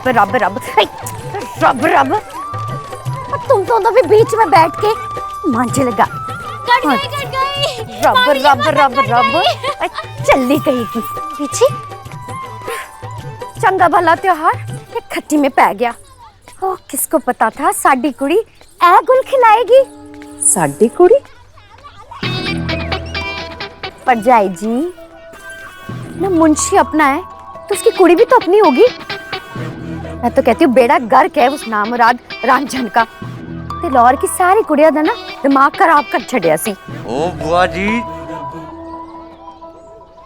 रब रब रब रब रब। तुम तो भी बीच में बैठ के मांझे लगा। कट गई। रब रब रब रब चली गई पीछे। चंगा भला त्योहार एक खट्टी में पै गया। ओ किसको पता था साडी कुड़ी ऐ गुल खिलाएगी। साडी कुड़ी? परजाई जी ना मुंशी अपना है तो उसकी कुड़ी भी तो अपनी होगी। मैं तो कहती हूँ बेड़ा गर्क है उस नामुराद रांझन का। ते लाहौर की सारी कुड़ियां दा ना दिमाग खराब कर छड़िया सी। ओ बुआ जी,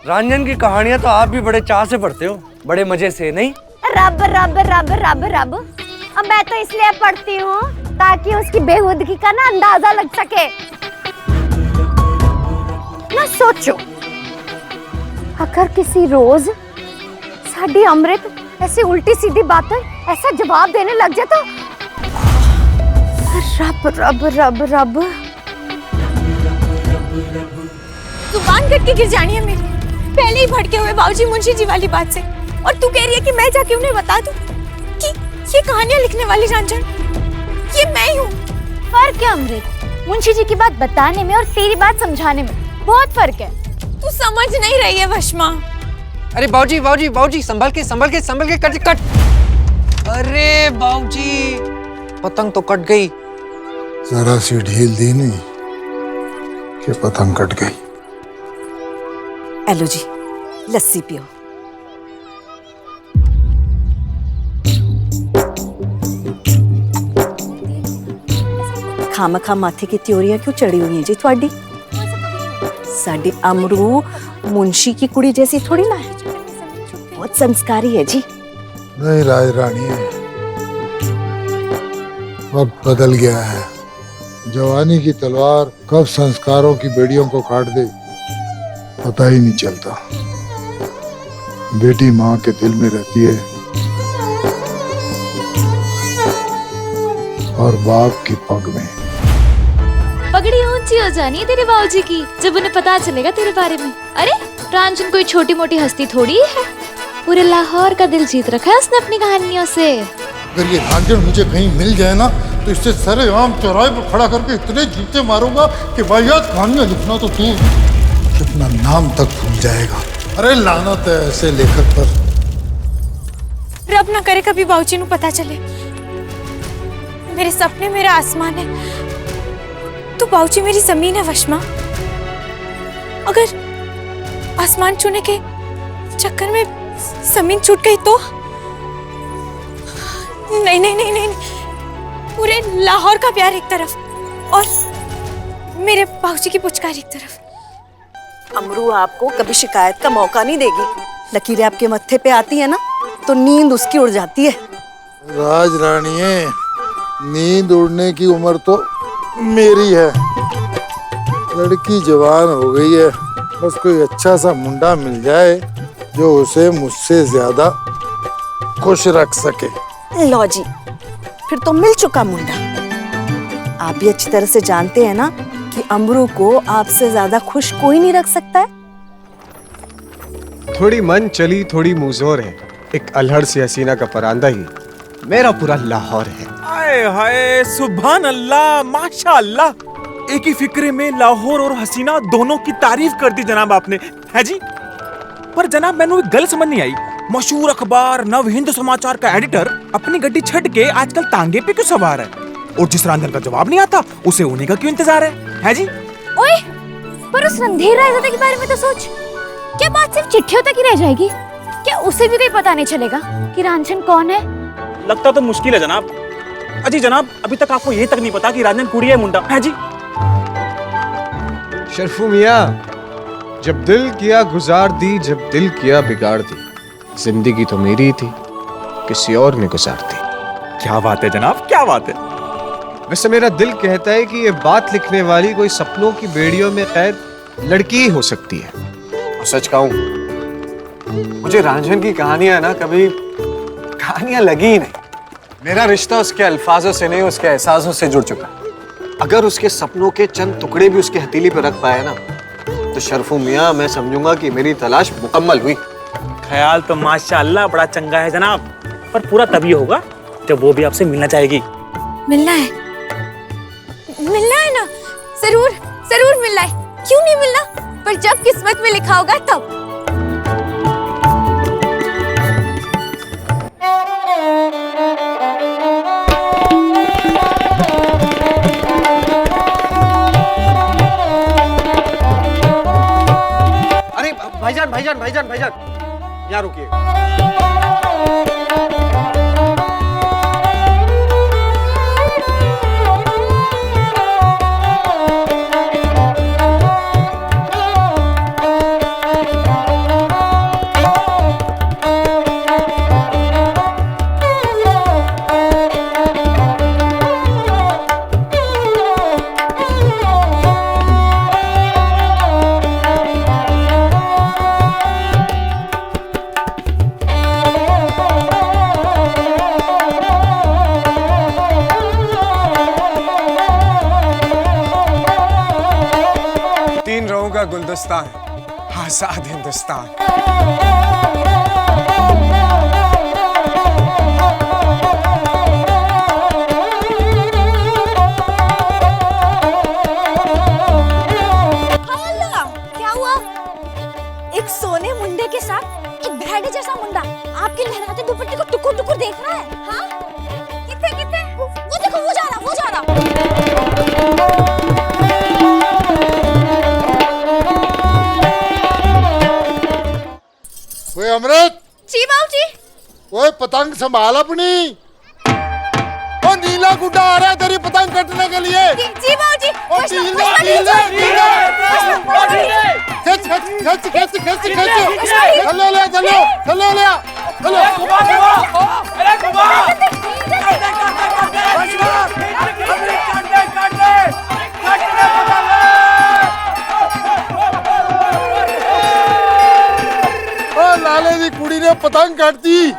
रांझन की कहानियां तो आप भी बड़े चाह से पढ़ते हो, बड़े मजे से, नहीं? रब रब रब रब रब। अब मैं तो इसलिए पढ़ती हूँ ताकि उसकी बेहूदगी का ना अंदाजा लग सके। ना सोचो अगर किसी रोज साडी अमृत ऐसी उल्टी सीधी बातें ऐसा जवाब देने लग जाए तो रब रब रब रब। जुबान कट के गिर जानी है मेरी, पहले ही भड़के हुए बाबूजी मुंशी जी वाली बात से। और तू कह रही है कि मैं जाके उन्हें बता दूं कि ये कहानियां लिखने वाली रांझन ये मैं ही हूँ। फर्क है अमृत, मुंशी जी की बात बताने में और तेरी बात समझाने में बहुत फर्क है। तू समझ नहीं रही है वशमा। अरे बाबूजी बाबूजी बाबूजी संभल के कट कट। अरे बाबूजी पतंग तो कट गई। जरा सी ढील दी नहीं कि पतंग कट गई। एलो जी लस्सी पियो। खामखा माथे की त्योरियां क्यों चढ़ी हुई हैं जी थोड़ी? साडी अमरू मुंशी की कुड़ी जैसी थोड़ी ना है, बहुत संस्कारी है जी। नहीं राज रानी, वक्त बदल गया है। जवानी की तलवार कब संस्कारों की बेड़ियों को काट दे पता ही नहीं चलता। बेटी माँ के दिल में रहती है और बाप की पग में। पगड़ी ऊंची हो जानी है तेरे बाबूजी की जब उन्हें पता चलेगा तेरे बारे में। अरे रांझन कोई छोटी मोटी हस्ती थोड़ी है, पूरे लाहौर का दिल जीत रखा है उसने अपनी कहानियों से। अगर ये रांझन मुझे कहीं मिल जाए ना तो इससे सरेआम चौराहे पर खड़ा करके इतने जूते मारूंगा कि वाहियात कहानियां लिखना तो तू अपना नाम तक भूल जाएगा। अरे लानत है ऐसे लेखक पर। रब ना करे कभी बाबूजी ਨੂੰ पता चले मेरे सपने मेरा आसमान है तो बाबूजी मेरी जमीन है वशमा। अगर आसमान छूने के चक्कर में जमीन छूट गई तो? नहीं नहीं नहीं नहीं, पूरे लाहौर का प्यार एक तरफ और मेरे बाबूजी की पुचकार एक तरफ। अमरू आपको कभी शिकायत का मौका नहीं देगी। लकीरें आपके मत्थे पे आती है ना तो नींद उसकी उड़ जाती है। राज रानी, नींद उड़ने की उम्र तो मेरी है। लड़की जवान हो गई है, बस कोई अच्छा सा मुंडा मिल जाए जो उसे मुझसे ज्यादा खुश रख सके। लो जी, फिर तो मिल चुका मुंडा। आप भी अच्छी तरह से जानते हैं ना कि अमरू को आपसे ज्यादा खुश कोई नहीं रख सकता है। थोड़ी मन चली थोड़ी मुंहजोर है, एक अल्हड़ सी हसीना का परांदा ही मेरा पूरा लाहौर है। हाय हाय सुभान अल्लाह माशाअल्लाह, एक ही फिक्रे में लाहौर और हसीना दोनों की तारीफ कर दी जनाब आपने, है जी। पर जनाब मैंने एक गल समझ नहीं आई, मशहूर अखबार नव हिंद समाचार का एडिटर अपनी गड्डी छट के आजकल तांगे पे क्यों सवार है? और जिस रांझन का जवाब नहीं आता उसे होने का क्यों इंतजार है जी? ओए, पर उस रंधीर रायज़ादा के बारे में तो सोच। क्या बात सिर्फ चिट्ठियों तक ही रह जाएगी? क्या उसे भी कोई पता नहीं चलेगा कि रांझन कौन है? लगता तो मुश्किल है जनाब। अजी जनाब, अभी तक आपको ये तक नहीं पता कि रांझन कुड़ी है मुंडा, है जी? शरफू मियाँ, जब दिल किया गुजार दी, जब दिल किया बिगाड़ दी। जिंदगी तो मेरी थी, किसी और ने गुजार दी। क्या बात है जनाब, क्या बात है। वैसे मेरा दिल कहता है कि ये बात लिखने वाली कोई सपनों की बेड़ियों में कैद लड़की ही हो सकती है। और सच कहूं, मुझे रांझन की कहानियां ना कभी कहानियां लगी ही नहीं। मेरा रिश्ता उसके अल्फाजों से नहीं, उसके एहसासों से जुड़ चुका। अगर उसके सपनों के चंद टुकड़े भी उसकी हथेली पर रख पाए ना तो शरफू मियाँ मैं समझूंगा कि मेरी तलाश मुकम्मल हुई। ख्याल तो माशाअल्लाह बड़ा चंगा है जनाब। पर पूरा तभी होगा जब वो भी आपसे मिलना चाहेगी। मिलना है ना, जरूर जरूर मिलना है, क्यों नहीं मिलना, पर जब किस्मत में लिखा होगा तब। अरे भाईजान भाईजान भाईजान भाईजान, यहाँ रुकिए। का गुलदस्तान, आजाद हिंदुस्तान। क्या हुआ? एक सोने मुंडे के साथ एक भेड़े जैसा मुंडा आपके लहराते दुपट्टे को टुकुर टुकुर देख रहा है। हाँ? किथे? वो देखो, वो जा रहा। ओए अमृत, जी बाबूजी। ओए पतंग संभाल अपनी। ओ नीला गुड्डा आ रहा है तेरी पतंग कटने के लिए। जी बाबूजी। ओ नीला खच चलो ले लाले दी कुड़ी ने पतंग काट दी।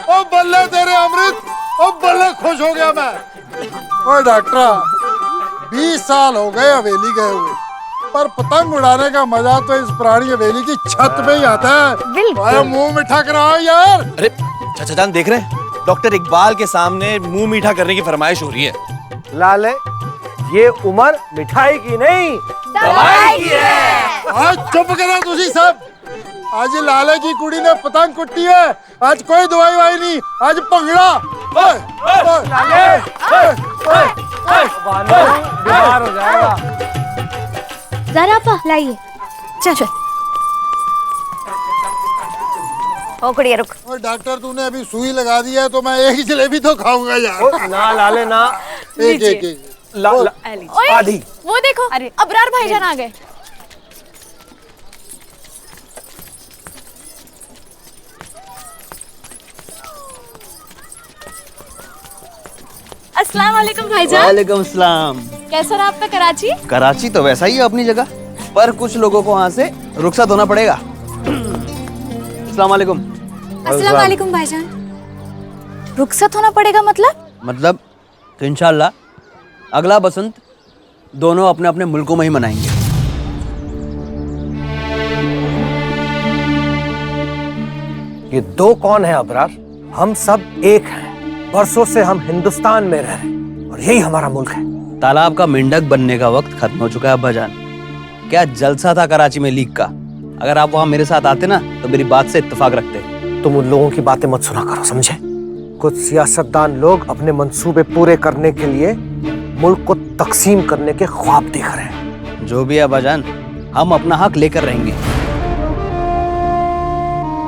ओ बल्ले तेरे अमृत, ओ बल्ले खुश हो गया मैं। ओ डॉक्टरा, 20 साल हो गए हवेली गए हुए, पर पतंग उड़ाने का मजा तो इस पुरानी हवेली की छत पे ही आता है। ओए मुंह मीठा कराओ यार। अरे चाचा जान देख रहे हैं, डॉक्टर इकबाल के सामने मुंह मीठा करने की फरमाइश हो रही है। लाले, ये उम्र मिठाई की नहीं, दवाई की है। आज चुप करो तुसी सब। आज लाले की कुड़ी ने पतंग कुट्टी है, आज कोई दवाई वाई नहीं, आज भंगड़ा। बीमार हो जाएगा। जरा पा लाइए। चल ओ कुड़िया रुक। ओए डॉक्टर, तूने अभी सुई लगा दी है तो मैं एक ही जलेबी तो खाऊंगा यार। ना लाले ना, एक आधी। वो देखो, अरे अबरार भाईजान आ गए। अस्सलाम वालेकुम भाईजान। वालेकुम सलाम। कैसा रहा आपका कराची? कराची तो वैसा ही है अपनी जगह, पर कुछ लोगों को वहाँ से रुखसत होना पड़ेगा। अस्सलाम वालेकुम। अस्सलाम वालेकुम भाईजान। रुखसत होना पड़ेगा मतलब कि इंशाल्लाह अगला बसंत दोनों अपने अपने मुल्कों में ही मनाएंगे। ये दो कौन है अबरार? हम सब एक हैं। बरसों से हम हिंदुस्तान में रह रहे हैं और यही हमारा मुल्क है। तालाब का मेंढक बनने का वक्त खत्म हो चुका है अब्बा जान। क्या जलसा था कराची में लीग का। अगर आप वहाँ मेरे साथ आते ना तो मेरी बात से इत्तेफाक रखते। तुम उन लोगों की बातें मत सुना करो, समझे? कुछ सियासतदान लोग अपने मंसूबे पूरे करने के लिए मुल्क को तकसीम करने के ख्वाब देख रहे हैं। जो भी है अब्बा जान, हम अपना हक लेकर रहेंगे।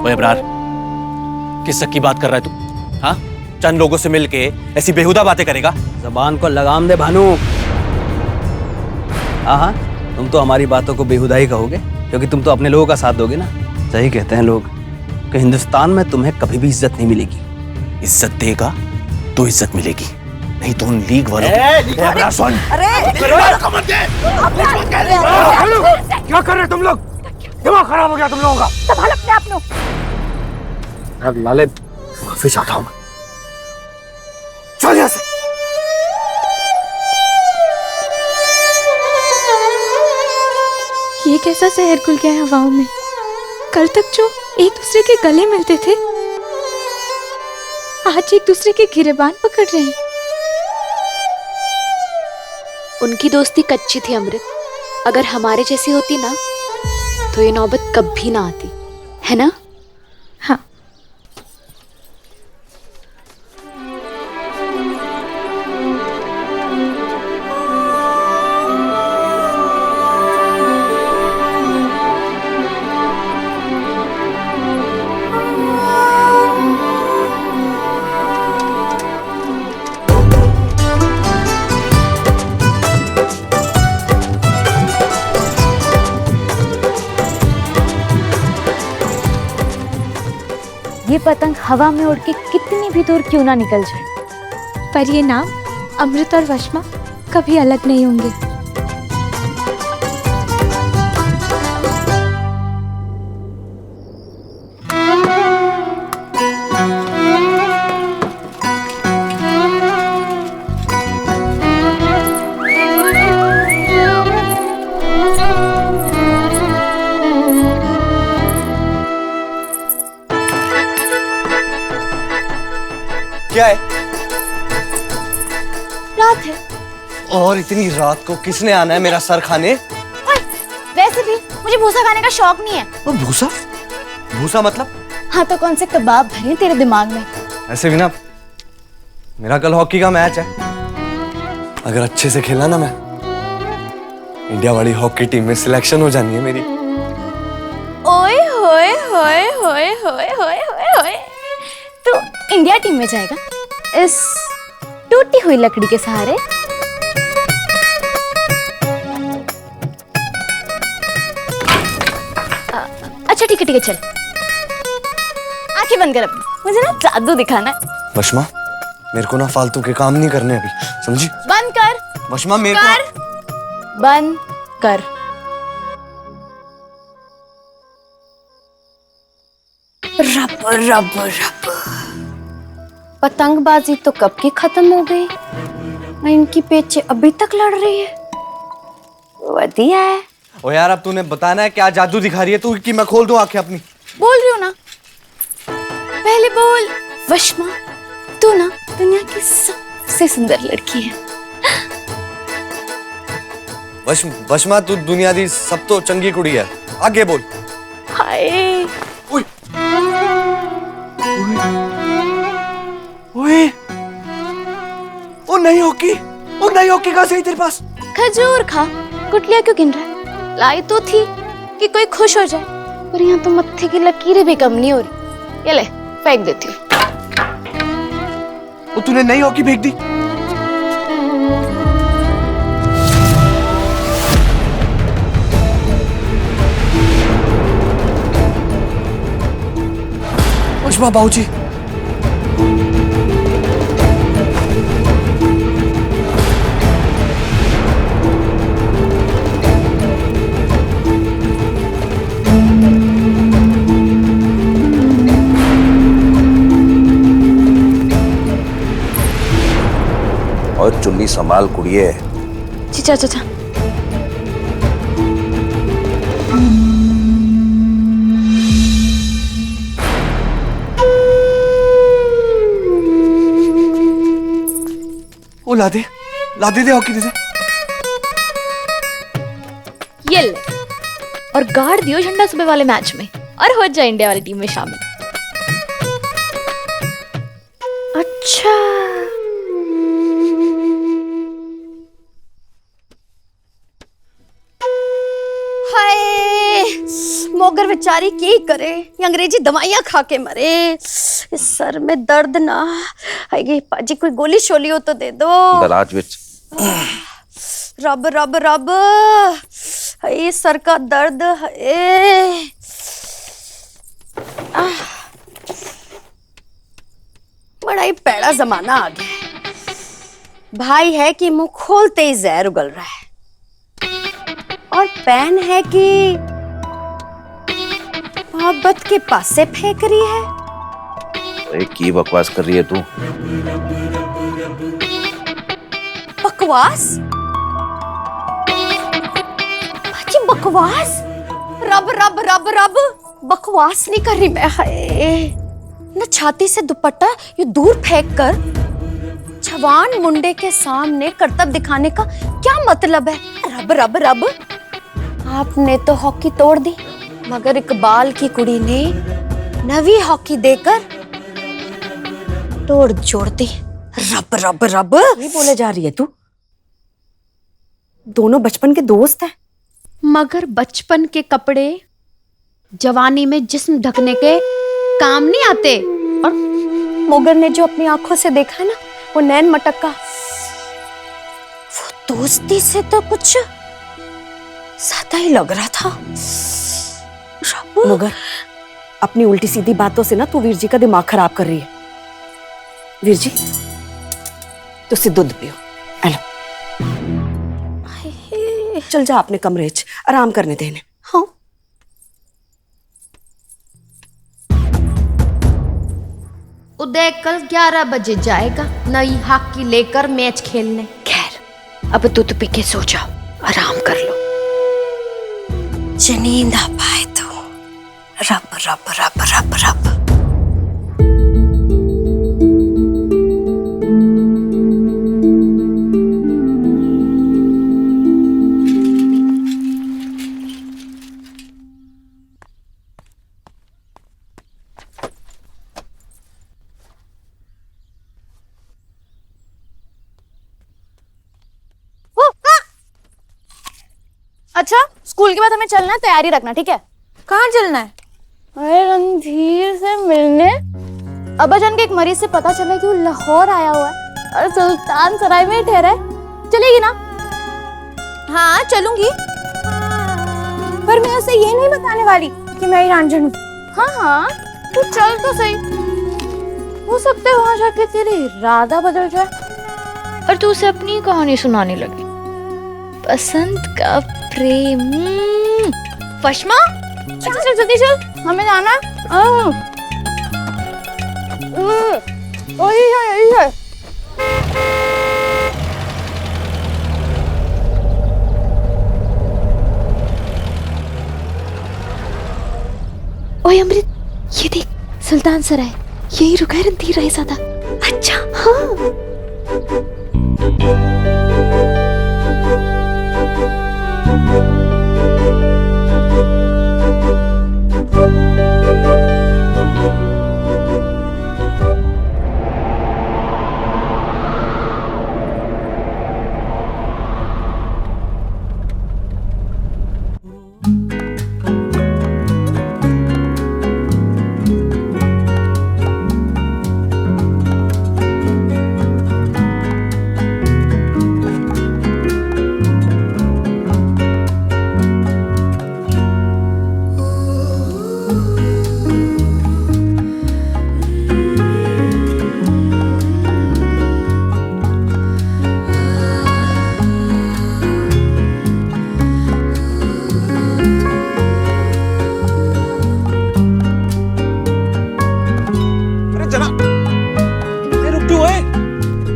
ओए अबरार, किस हक की बात कर रहा है तू? हाँ, चंद लोगों से मिलके ऐसी बेहुदा बातें करेगा? जबान को लगाम दे भानु। हाँ, तुम तो हमारी बातों को बेहुदा ही कहोगे, क्योंकि तुम तो अपने लोगों का साथ दोगे ना। सही कहते हैं लोग कि हिंदुस्तान में तुम्हें कभी भी इज्जत नहीं मिलेगी। इज्जत देगा तो इज्जत मिलेगी, नहीं तो उन लीग वालों सुन। क्या कर रहे तुम लोग? दिमाग खराब हो गया तुम लोगों का। संभाल अपने आप को। लाले, माफी चाहता हूं मैं। चल यहाँ से। ये कैसा शहर खुल गया है हवाओं में। कल तक जो एक दूसरे के गले मिलते थे, आज एक दूसरे के गिरेबान पकड़ रहे हैं। उनकी दोस्ती कच्ची थी अमृत, अगर हमारे जैसी होती ना तो ये नौबत कभी ना आती, है ना? हाँ। ये पतंग हवा में उड़ के कितनी भी दूर क्यों ना निकल जाए, पर ये नाम अमृत और वशमा कभी अलग नहीं होंगे। क्या है? रात है। और इतनी रात को किसने आना है मेरा सर खाने? वैसे भी मुझे भूसा खाने का शौक नहीं है। और भूसा? भूसा मतलब? हाँ तो कौन से कबाब भरे तेरे दिमाग में? ऐसे भी ना, मेरा कल हॉकी का मैच है। अगर अच्छे से खेला ना मैं, इंडिया वाली हॉकी टीम में सिलेक्शन हो जानी है मेरी। ओए होए होए होए होए होए होए होए, तू इंडिया टीम में जाएगा इस टूटी हुई लकड़ी के सहारे? अच्छा ठीक है चल, आंखें बंद कर अपनी, मुझे ना जादू दिखाना है। वशमा, मेरे को ना फालतू के काम नहीं करने अभी, समझी? बंद कर। वशमा मेरे को बंद कर। रब रब रब, पतंगबाजी तो कब की खत्म हो गई, इनकी पेचे अभी तक लड़ रही है। बढ़िया है। ओ यार, अब तूने बताना है क्या जादू दिखा रही है तू कि मैं खोल दूं आंखें अपनी? बोल रही हूँ ना, पहले बोल। वशमा, तू ना दुनिया की सबसे सुंदर लड़की है। वशमा, तू दुनिया दी सब तो चंगी कुड़ी है, आगे बोल। हाय ओए, ओ नहीं हॉकी कहाँ से आई तेरे पास? खजूर खा, गुटलियां क्यों गिन रहा है? लाई तो थी कि कोई खुश हो जाए, पर यहाँ तो मत्थे की लकीरें भी कम नहीं हो रही। ये ले, फेंक देती हूँ। ओ तूने नई हॉकी फेंक दी? वशमा बाबूजी, और चुन्नी संभाल कुड़िए। चाचा चाचा, ओ ला दे दे हॉकी दे दे। ये ले, और गाड़ दियो झंडा सुबह वाले मैच में और हो जाए इंडिया वाली टीम में शामिल। अच्छा हाय, मोगर बेचारी की करे, ये अंग्रेजी दवाइयां खा के मरे। इस सर में दर्द ना आएगी, पाजी कोई गोली शोली हो तो दे दो। दराज विच रब रब रब, हाय सर का दर्द है। बड़ा ही पैड़ा जमाना आ गया है, भाई है कि मुंह खोलते ही जहर उगल रहा है, और पैन है कि मोहब्बत के पासे फेंक रही है। की बकवास कर रही है तू? बकवास? जी बकवास? रब रब रब रब, बकवास नहीं कर रही मैं। हाय न छाती से दुपट्टा ये दूर फेंक कर जवान मुंडे के सामने करतब दिखाने का क्या मतलब है? रब रब रब, आपने तो हॉकी तोड़ दी, मगर इकबाल की कुड़ी ने नवी हॉकी देकर तोड़ जोड़ दी। रब रब रब, ये बोले जा रही है तू? दोनों बचपन के दोस्त हैं। मगर बचपन के कपड़े जवानी में जिस्म ढकने के काम नहीं आते। और मोगर ने जो अपनी आंखों से देखा है ना, वो नैन मटक का, वो दोस्ती से तो कुछ ज्यादा ही लग रहा था। मगर अपनी उल्टी सीधी बातों से ना तू वीर जी का दिमाग खराब कर रही है। वीर जी, तुसी दूध पियो। हेलो, चल जा अपने कमरे च आराम करने देने। हाँ, उदय कल 11 बजे जाएगा नई हॉकी लेकर मैच खेलने। खैर, अब दूध पी के सो जाओ, आराम कर लो। नींद आ पाए तो रब रब रब रब रब। अच्छा, स्कूल के बाद हमें चलना है, तैयारी रखना, ठीक है? कहाँ चलना है? अरे रणधीर से मिलने। अब्बाजान के एक मरीज से पता चला कि वो लाहौर आया हुआ है और सुल्तान सराय में ठहरा है। चलेगी ना? हाँ चलूंगी, पर मैं उसे ये नहीं बताने वाली कि मैं ही रंजन हूँ। हाँ हाँ, तू चल तो सही, हो सकता है वहां जाके तेरे इरादा बदल जाए और तू उसे अपनी कहानी सुनाने लगी। पसंद का प्रेम। फश्मा, चल चल जल्दी चल, हमें जाना है। यही है। ओए अमृत, ये देख, सुल्तान सराय यही रुका है रणधीर रईज़ादा। अच्छा हाँ।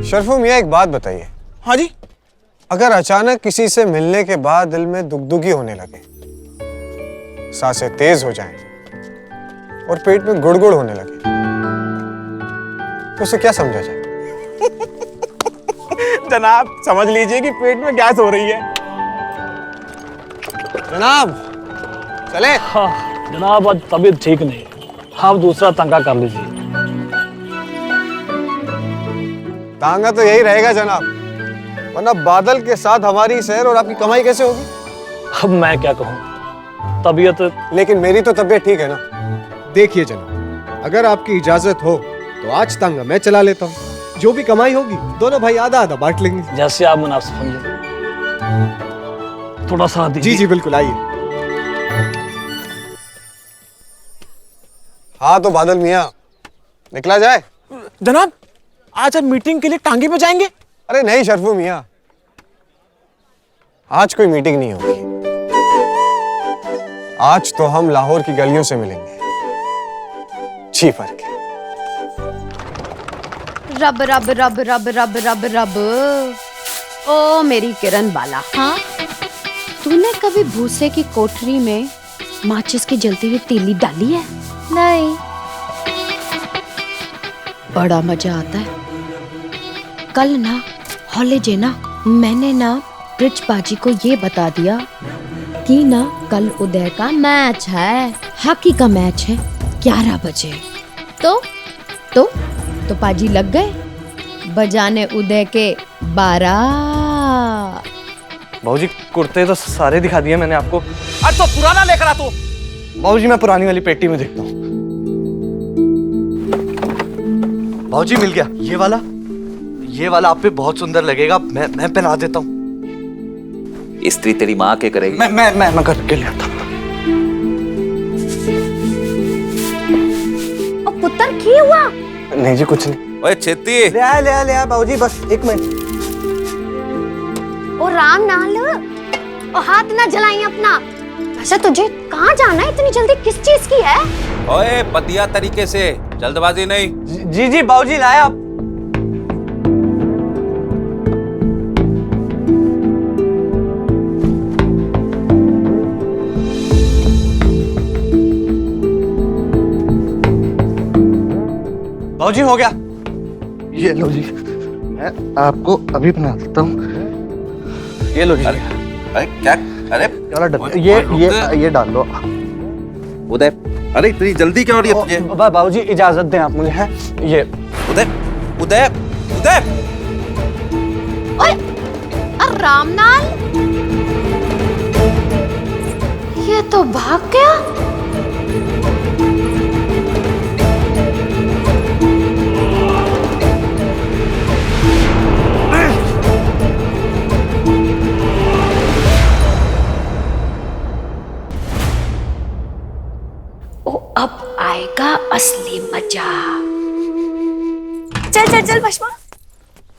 शरफू मियाँ, एक बात बताइए। हाँ जी। अगर अचानक किसी से मिलने के बाद दिल में दुगदुगी होने लगे, सांसें तेज हो जाएं और पेट में गुड़गुड़ होने लगे, तो उसे क्या समझा जाए? जनाब, समझ लीजिए कि पेट में गैस हो रही है। जनाब चले। हाँ जनाब, आज तबीयत ठीक नहीं, आप दूसरा तंगा कर लीजिए। तांगा तो यही रहेगा जनाब, वरना बादल के साथ हमारी सैर और आपकी कमाई कैसे होगी? अब मैं क्या कहूँ, तबीयत। लेकिन मेरी तो तबीयत ठीक है ना। देखिए जनाब, अगर आपकी इजाजत हो तो आज तांगा मैं चला लेता हूँ, जो भी कमाई होगी दोनों भाई आधा आधा बांट लेंगे। जैसे आप मुनासिब समझे, थोड़ा सा दीजिए। जी जी बिल्कुल, आइए। हाँ तो बादल मियाँ, निकला जाए। जनाब, आज हम मीटिंग के लिए टांगे पे जाएंगे। अरे नहीं शरफू मियाँ, आज कोई मीटिंग नहीं होगी। आज तो हम लाहौर की गलियों से मिलेंगे, जी भर के। रब रब रब रब रब रब रब। ओ मेरी किरण बाला, हाँ, तूने कभी भूसे की कोठरी में माचिस की जलती हुई तीली डाली है? नहीं। बड़ा मजा आता है। कल ना हॉलीडे ना मैंने ना ब्रिज बाजी को ये बता दिया कि ना कल उदय का मैच है, हॉकी का मैच है 11 बजे। तो पाजी लग गए बजाने उदय के 12। बाबूजी कुर्ते तो सारे दिखा दिए मैंने आपको। आज तो पुराना लेकर आ तू। बाबूजी मैं पुरानी वाली पेटी में देखता हूँ। बाबूजी मिल गया ये वाला आप पे बहुत सुंदर लगेगा, मैं पहना देता हूँ। स्त्री तेरी माँ के करेगी। मैं करके ले आता हूँ। पुत्र की हुआ? नहीं जी कुछ नहीं। ओए छेती ले आया बाबूजी, बस 1 मिनट। ओ राम नाल, ओ हाथ ना जलाइए अपना। वैसे तुझे कहाँ जाना है इतनी जल्दी, किस चीज की है? ओए पतिया तरीके से, जल्दबाजी नहीं। जी बाबूजी लाया। बाबूजी हो गया। ये लो जी, मैं आपको अभी बना देता हूँ। ये लो जी। अरे क्या? अरे ये डाल दो। उदय, अरे इतनी जल्दी क्या हो रही है तुझे? बाबूजी इजाजत दें आप मुझे। है ये उदय उदय उदय। ओए रामनाल, ये तो भाग गया। अब आएगा असली मजा। चल भस्मा,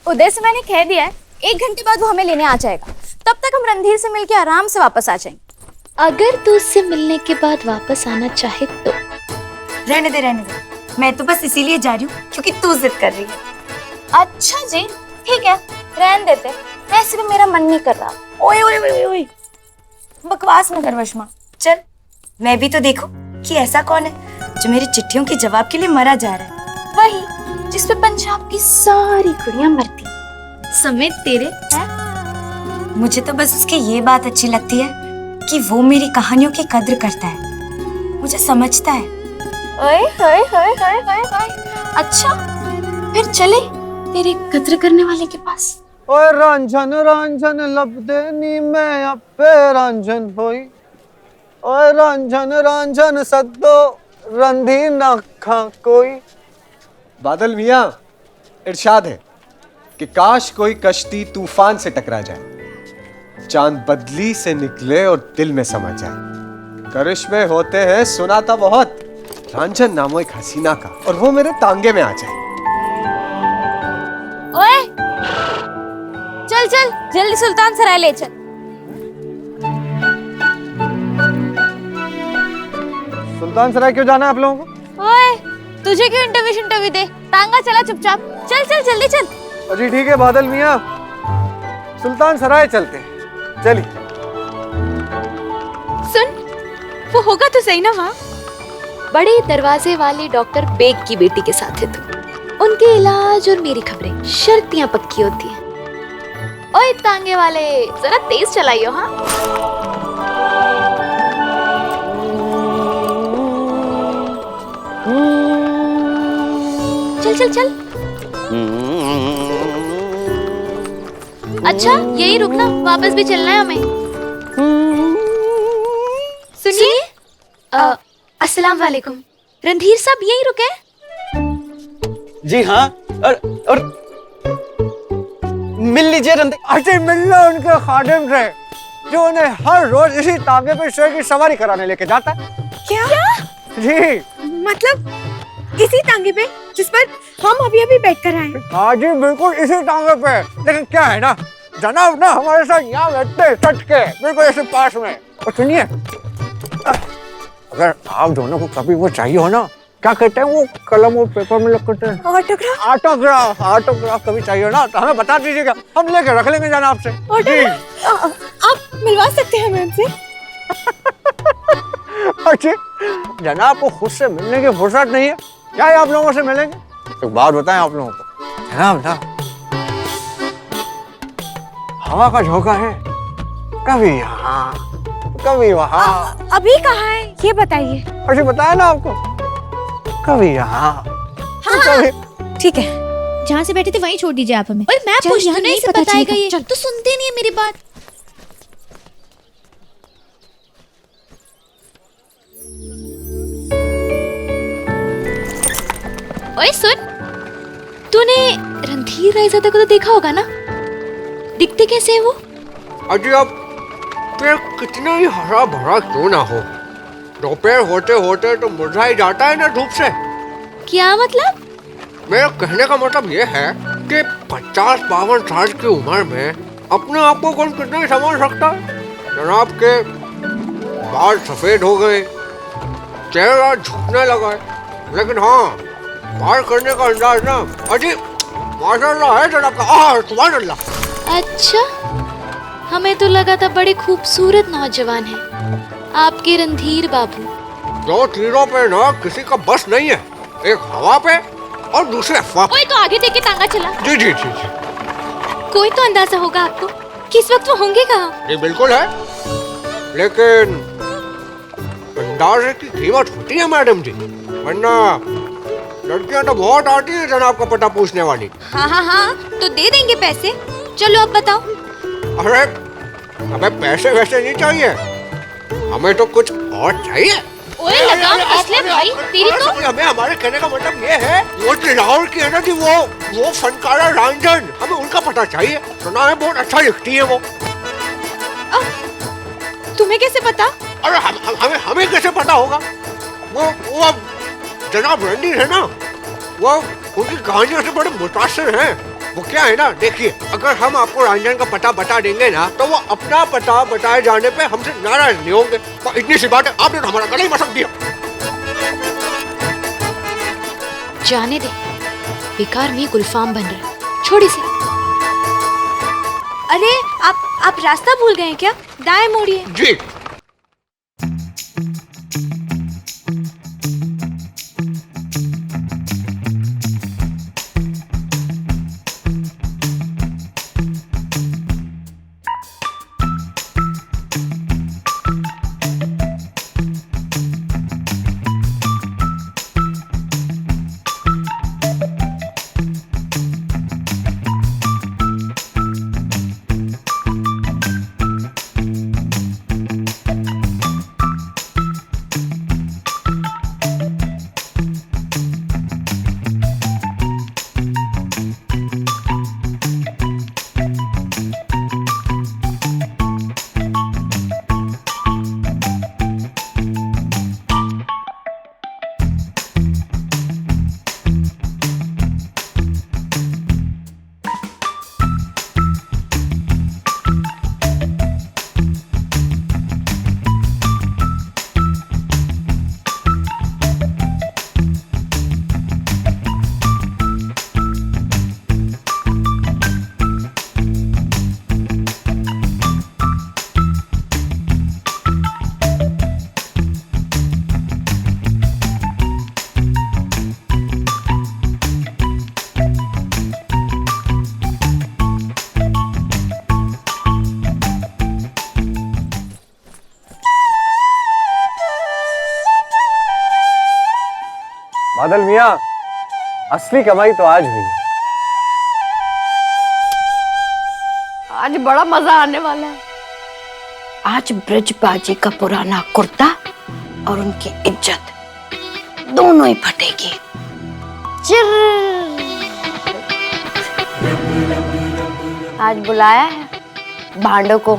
उदय से मैंने कह दिया है 1 घंटे बाद वो हमें लेने आ जाएगा। तब तक हम रणधीर से मिलके आराम से वापस आ जाएंगे। अगर तू उससे मिलने के बाद वापस आना चाहे तो। रहने दे, मैं तो बस इसीलिए जा रही हूँ क्योंकि तू जिद कर रही है। अच्छा जी ठीक है, रहने देते। वैसे भी मेरा मन नहीं कर रहा। ओए बकवास न कर वशमा, चल मैं भी तो देखूं कि ऐसा कौन है जो मेरी चिट्ठियों के जवाब के लिए मरा जा रहा है। वही जिस पे पंजाब की सारी कुड़ियां मरती समेत तेरे हैं। मुझे तो बस उसकी ये बात अच्छी लगती है कि वो मेरी कहानियों की कद्र करता है, मुझे समझता है। ओए अच्छा फिर चले तेरे कद्र करने वाले के पास। ओए रांझन लब देनी मैं अपे रांझन होई। ओए रांझन सद्दो रणधीर ना खा कोई। बादल मियां, इरशाद है कि काश कोई कश्ती तूफान से टकरा जाए, चांद बदली से निकले और दिल में समा जाए। करिश्मे होते हैं सुना था बहुत, रांझन नामो एक हसीना का, और वो मेरे तांगे में आ जाए। ओए चल जल्दी सुल्तान सराय ले चल। सुल्तान सराय क्यों जाना है आप लोगों को? ओए तुझे क्यों इंटरव्यू दे, टांगा चला चुपचाप। चल जल्दी चल। जी ठीक है बादल मियां, सुल्तान सराय चलते हैं, चलिए। सुन, वो होगा तो सही ना वहाँ? बड़े दरवाजे वाले डॉक्टर बेग की बेटी के साथ है तू। उनके इलाज और मेरी खबरें शर्तियां पक्की होती हैं। ओए तांगे वाले, जरा तेज चलाइयो। हाँ चल। अच्छा यही रुकना, वापस भी चलना है हमें। सुनिए, अस्सलाम वालेकुम। रणधीर साहब यही रुके? जी हाँ, और मिल लीजिए रणधीर। अरे मिलना उनके खादिम से जो उन्हें हर रोज इसी तांगे पे शेर की सवारी कराने लेके जाता है। क्या? जी मतलब इसी तांगे पे जिस पर हम अभी बैठकर आए? हाँ जी बिल्कुल इसी तांगे पे। लेकिन क्या है ना, जनाब ना हमारे साथ यहाँ बैठते सट के बिल्कुल ऐसे पास में। और सुनिए, अगर आप दोनों को कभी वो चाहिए हो ना, क्या कहते हैं वो कलम और पेपर में लिख करते हैं, ऑटोग्राफ कभी चाहिए हो ना तो हमें बता दीजिएगा, हम लेके रख लेंगे जनाब से। आप मिलवा सकते हैं हमें उनसे? अच्छा जनाब को खुद से मिलने की फुर्सत नहीं है क्या? आप लोगों से मिलेंगे? एक बात बताएं आप लोगों को, है ना बेटा, हवा का झोंका है कभी यहाँ कभी वहाँ। अभी कहाँ है ये बताइए। अरे बताया ना आपको, कभी यहाँ हाँ, ठीक है। जहाँ से बैठे थे वहीं छोड़ दीजिए आप हमें। ओए मैं चल, पूछती यहाँ हूँ ना, नहीं इसे पता बताएगा चलेगा। ये। चल। तो सुनते नहीं है मेरी बात। ओए सुन, तूने रणधीर रायजादा को तो देखा होगा ना? दिखते कैसे है वो? अजी अब पेड़ कितना ही हरा भरा क्यों ना हो, दोपहर होते होते तो मुरझा ही जाता है ना धूप से। क्या मतलब? मेरा कहने का मतलब ये है कि 50-52 साल की उम्र में अपने आप को कौन कितना ही संभाल सकता है। जनाब के बाल सफेद हो गए, चेहरा झुकने लगा है, लेकिन हाँ बाल करने का अंदाज ना अजी माशाल्लाह है जनाब का। सुभान अल्लाह। अच्छा, हमें तो लगा था बड़े खूबसूरत नौजवान हैं आपके रणधीर बाबू। दो चीजों पे ना किसी का बस नहीं है, एक हवा पे और दूसरे अफवाह। ओए तो आगे देख के टांगा चला। जी जी जी जी। कोई तो अंदाजा होगा आपको किस वक्त वो होंगे कहाँ? ये बिल्कुल है, लेकिन अंदाजे की कीमत होती है मैडम जी, वरना लड़कियां तो बहुत आती हैं जनाब का पता पूछने वाली। हाँ हाँ हाँ, तो दे देंगे पैसे। चलो अब बताओ। अरे हमें पैसे वैसे नहीं चाहिए, हमें तो कुछ और चाहिए। ओए लगाम कस ले भाई, तेरी तो। हमें हमारे कहने का मतलब ये है, वो लाहौर की है ना कि वो फनकारा रंजन, हमें उनका पता चाहिए। सुना है बहुत अच्छा लिखती है वो। तुम्हें कैसे पता? अरे हमें कैसे पता होगा? वो जनाब रणधीर है ना, वो उनकी कहानियों से बड़े मुतासिर हैं। वो क्या है ना, देखिए अगर हम आपको रंजन का पता बता देंगे ना तो वो अपना पता बताए जाने पे हमसे नाराज नहीं होंगे। तो इतनी सी बात है, आपने तो हमारा गला ही मसक दिया। जाने दे, बेकार में गुलफाम बन रहा है, छोड़ इसे। अरे आप रास्ता भूल गए हैं क्या? दाएं मोड़िए। जी। बादल मियां, असली कमाई तो आज हुई है। आज बड़ा मजा आने वाला है। आज ब्रजबाजी का पुराना कुर्ता और उनकी इज्जत दोनों ही फटेगी। आज बुलाया है भांडों को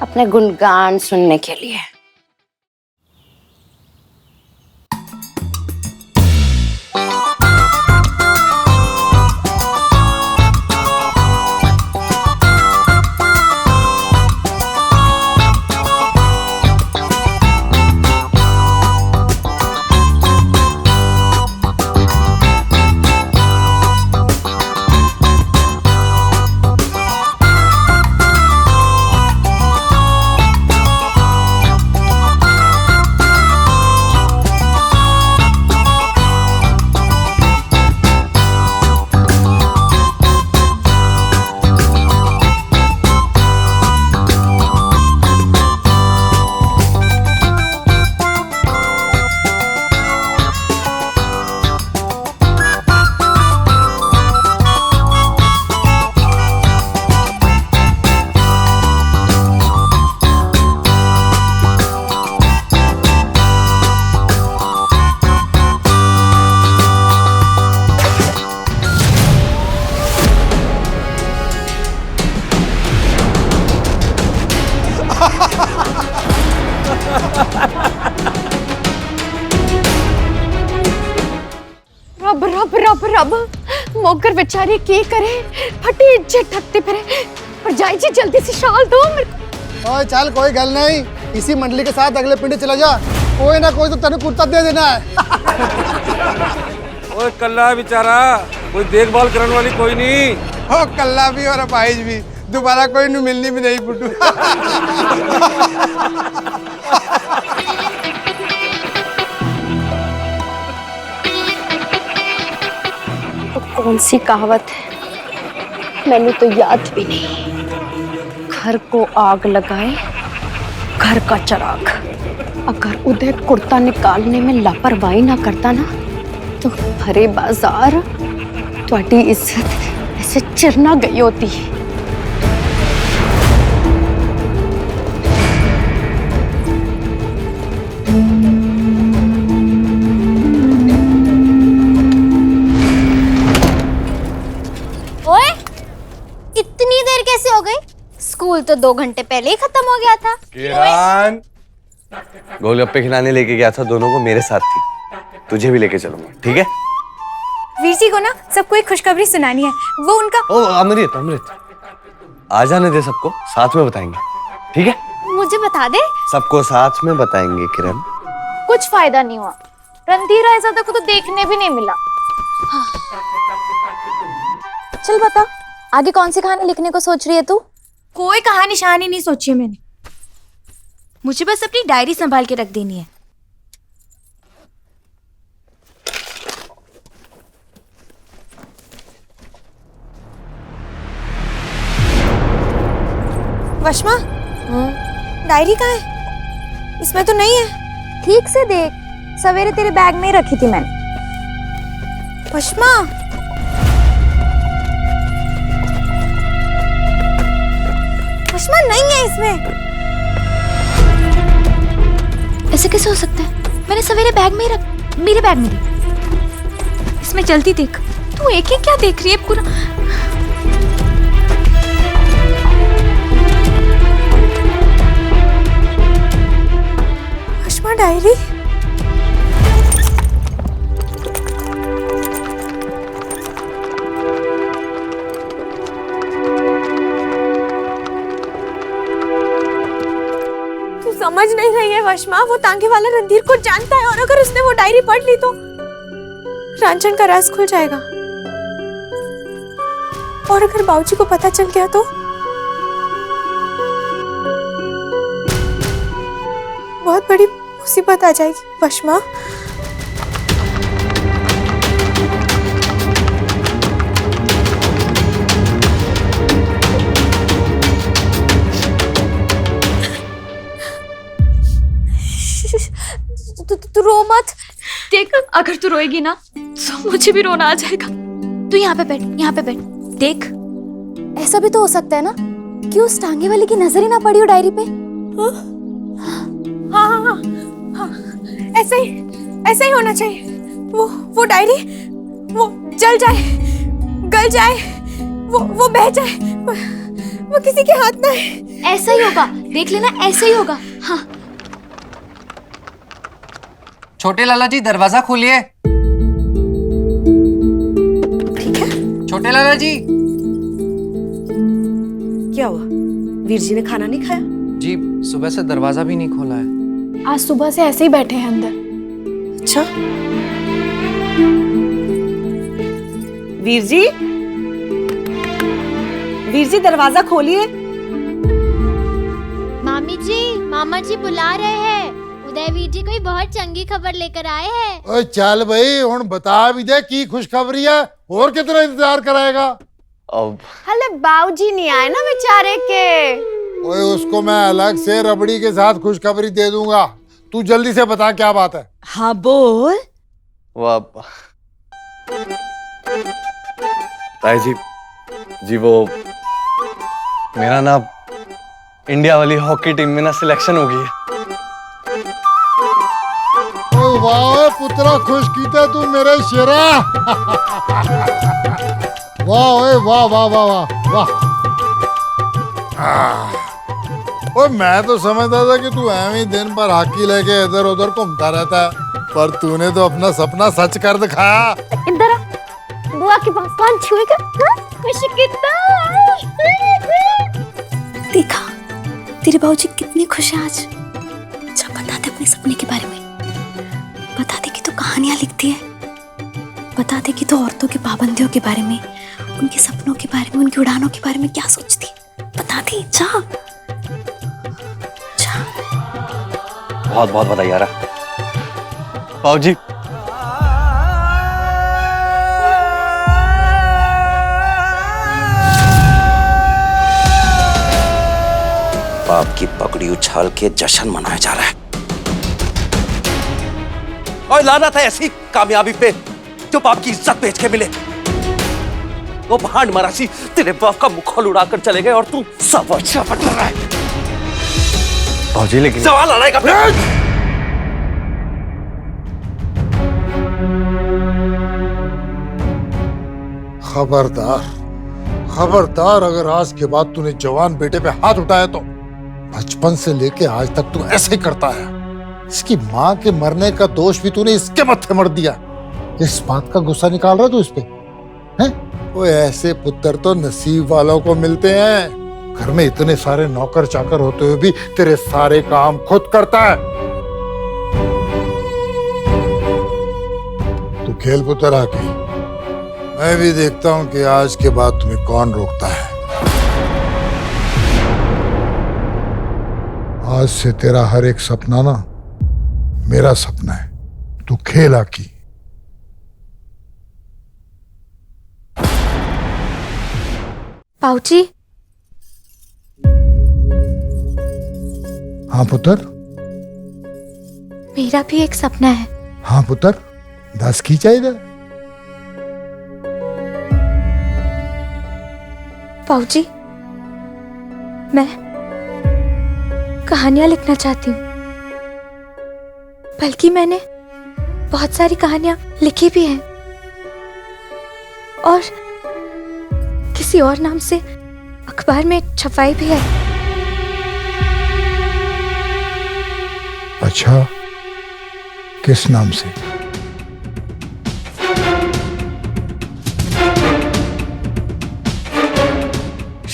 अपने गुणगान सुनने के लिए। रब मोकर बेचारी की करे, फटी इज्जत थकती फिरे। पर जाई जी जल्दी से शाल दो मेरे को। ओए चल कोई गल नहीं, इसी मंडली के साथ अगले पिंड चला जा, कोई ना कोई तो तेरे कुर्ता दे देना है। ओए कल्ला बेचारा, कोई देखभाल करने वाली कोई नहीं। हो कल्ला भी और अपाहिज भी, दोबारा कोई नहीं मिलनी भी नहीं पुट्टू। तो कौन सी कहावत है, मैंने तो याद भी नहीं। घर को आग लगाए घर का चिराग। अगर उदय कुर्ता निकालने में लापरवाही ना करता ना, तो भरे बाजार तुम्हारी इज्जत ऐसे चिरना गई होती। ओए, इतनी देर कैसे हो गई? स्कूल तो 2 घंटे पहले ही खत्म हो गया था। किरण, गोलगप्पे खिलाने लेके गया था दोनों को, मेरे साथ थी। तुझे भी लेके चलूंगा, ठीक है? वीर जी को ना सबको एक खुशखबरी सुनानी है। वो उनका ओ अमृत, अमृत आ जाने दे, सबको साथ में बताएंगे, ठीक है? मुझे बता दे। सबको साथ में बताएंगे किरण। कुछ फायदा नहीं हुआ, रणधीर ऐसा को तो देखने भी नहीं मिला। चल बता, आगे कौन सी कहानी लिखने को सोच रही है तू? कोई कहानी शहानी नहीं सोची है मैंने, मुझे बस अपनी डायरी संभाल के रख देनी है। वशमा, डायरी कहाँ है? इसमें तो नहीं है। ठीक से देख, सवेरे तेरे बैग में ही रखी थी मैंने। वशमा, वशमा नहीं है इसमें। ऐसे कैसे हो सकता है? मैंने सवेरे बैग में ही रख, मेरे बैग में थी। इसमें जल्दी देख। तू एक एक क्या देख रही है पूरा? वशमा डायरी, समझ नहीं रही है वशमा। वो तांगे वाला रणधीर को जानता है, और अगर उसने वो डायरी पढ़ ली तो रांझन का राज खुल जाएगा। और अगर बाबूजी को पता चल गया तो बहुत बड़ी मुसीबत आ जाएगी वशमा। तू रो मत। देख, अगर तू रोएगी ना तो मुझे भी रोना आ जाएगा। तू यहाँ पे बैठ, यहाँ पे बैठ। देख, ऐसा भी तो हो सकता है ना कि उस टांगे वाले की नजर ही ना पड़ी हो डायरी पे। हाँ हाँ हाँ हाँ, ऐसा ही होना चाहिए। वो डायरी वो जल जाए, गल जाए, वो बह जाए, वो किसी के हाथ ना है। ऐसा ही होगा, देख लेना, ऐसा ही होगा। हाँ, छोटे लाला जी दरवाजा खोलिए। ठीक है। छोटे लाला जी। क्या हुआ? वीर जी ने खाना नहीं खाया? जी सुबह से दरवाजा भी नहीं खोला है। आज सुबह से ऐसे ही बैठे हैं अंदर। अच्छा, वीर जी दरवाजा खोलिए। मामा जी बुला रहे हैं। उदय वीर जी कोई बहुत चंगी खबर लेकर आए हैं। ओए चल भाई, हुण बता भी दे की खुशखबरी है, और कितना इंतजार कराएगा? अब हले बाबूजी नहीं आए ना बेचारे के। ओए उसको मैं अलग से रबड़ी के साथ खुशखबरी दे दूंगा। तू जल्दी से बता क्या बात है। हाँ बोल। वाह ताई जी वो मेरा ना इंडिया वाली हॉकी टीम में ना सिलेक्शन हो गई है। ओए वाह पुत्रा, खुश कीते तू मेरे शेरा। वाह ओए वाह वाह वाह वाह वाह। ओए मैं तो समझता था कि तू ऐਵੇਂ ही दिन भर हॉकी लेके इधर उधर घूमता रहता है, पर तूने तो अपना सपना सच कर दिखाया। इधर बुआ के पास कौन छुएगा? खुशी कितना देखा तेरे बाबूजी कितने खुश हैं आज। अच्छा बता दे अपने सपने के बारे में। बता दे कि तू कहानियां लिखती है। बता दे कि तू औरतों की पाबंदियों के बारे में, उनके सपनों के बारे में, उनकी उड़ानों के बारे में क्या सोचती है। बता दे जा। बहुत बहुत बधाई यारा। बाबूजी बाप की पगड़ी उछाल के जश्न मनाया जा रहा है। और लाना था ऐसी कामयाबी पे जो बाप की इज्जत बेच के मिले। वो भांड मरासी तेरे बाप का मुखौल उड़ाकर चले गए और तू सब अच्छा पट रहा है। बाबूजी लेकिन सवाल आ रहा है। खबरदार, खबरदार, अगर आज के बाद तूने जवान बेटे पे हाथ उठाया तो बचपन से लेके आज तक तू ऐसे ही करता है। इसकी माँ के मरने का दोष भी तूने इसके मत्थे मर दिया। इस बात का गुस्सा निकाल रहा तू इस पे? हैं? वो ऐसे पुत्र तो नसीब वालों को मिलते हैं। घर में इतने सारे नौकर चाकर होते हुए भी तेरे सारे काम खुद करता है। तू खेल पुत्र आके, मैं भी देखता हूं कि आज के बाद तुम्हें कौन रोकता है। आज से तेरा हर एक सपना ना मेरा सपना है। तू खेल आकी। बाबूजी। हाँ पुत्र। मेरा भी एक सपना है। हाँ पुत्र, दस की चाहिए। बाबूजी, मैं कहानियां लिखना चाहती हूँ। बल्कि मैंने बहुत सारी कहानियां लिखी भी हैं और किसी और नाम से अखबार में छपाई भी है। अच्छा, किस नाम से?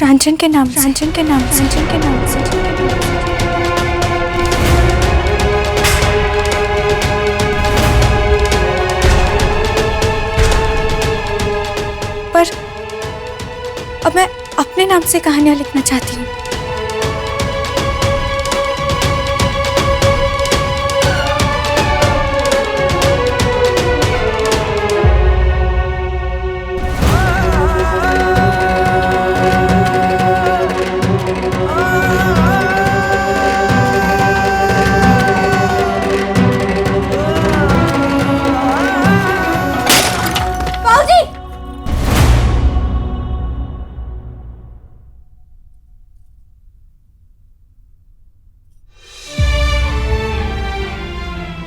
रांझन के नाम, रांझन के नाम, रांझन के नाम से। पर अब मैं अपने नाम से कहानियां लिखना चाहती हूँ।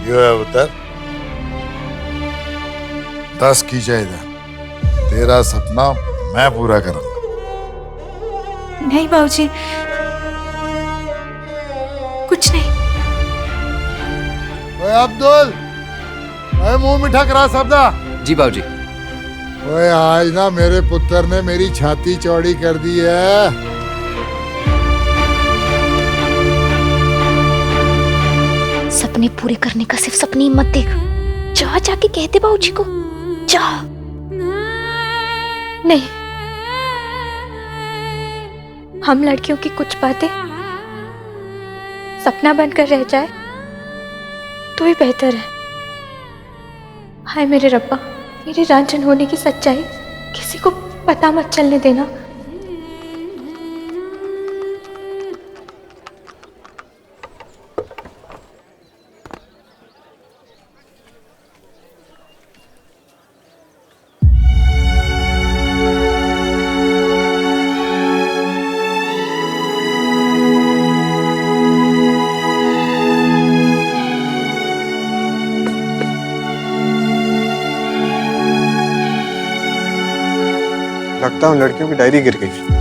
यो है पुत्र, 10 की चाहिए। तेरा सपना मैं पूरा करूंगा। नहीं बाबूजी, कुछ नहीं। ओए अब्दुल, ओए मुंह मीठा करा सबदा। जी बाबूजी। ओए आज ना मेरे पुत्र ने मेरी छाती चौड़ी कर दी है। सपने पूरे करने का सिर्फ सपने ही मत देख। जा जाके कहते बाबूजी को, जा। नहीं, हम लड़कियों की कुछ बातें सपना बनकर रह जाए तो ही बेहतर है। हाय मेरे रब्बा, मेरे रांझन होने की सच्चाई किसी को पता मत चलने देना। लगता हूँ लड़कियों की डायरी गिर गई।